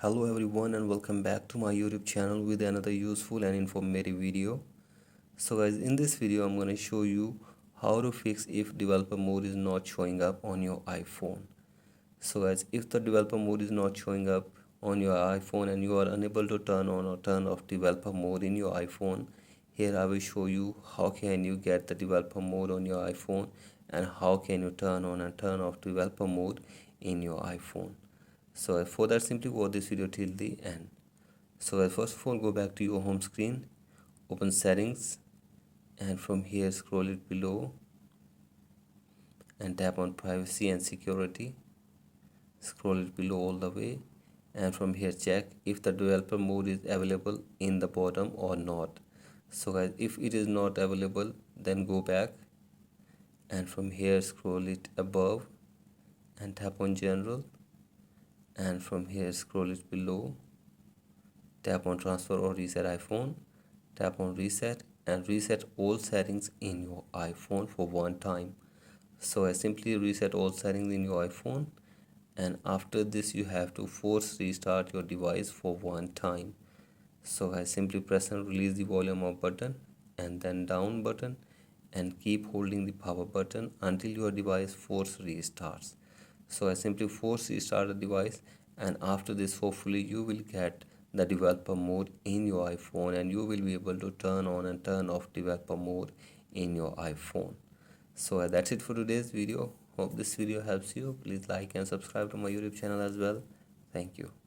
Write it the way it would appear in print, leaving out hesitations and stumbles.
Hello everyone and welcome back to my YouTube channel with another useful and informative video. So guys, in this video I'm going to show you how to fix if developer mode is not showing up on your iPhone. So guys, if the developer mode is not showing up on your iPhone and you are unable to turn on or turn off developer mode in your iPhone, here I will show you how can you get the developer mode on your iPhone and how can you turn on and turn off developer mode in your iPhone. So for that, simply watch this video till the end. So first of all, go back to your home screen, open settings, and from here scroll it below and tap on privacy and security. Scroll it below all the way, and from here check if the developer mode is available in the bottom or not. So guys, if it is not available, then go back and from here scroll it above and tap on general, and from here scroll it below, tap on transfer or reset iPhone, tap on reset and reset all settings in your iPhone for one time. So I simply reset all settings in your iPhone, and after this you have to force restart your device for one time. So I simply press and release the volume up button and then down button and keep holding the power button until your device force restarts. So I simply force restart the device, and after this hopefully you will get the developer mode in your iPhone and you will be able to turn on and turn off developer mode in your iPhone. So that's it for today's video. Hope this video helps you. Please like and subscribe to my YouTube channel as well. Thank you.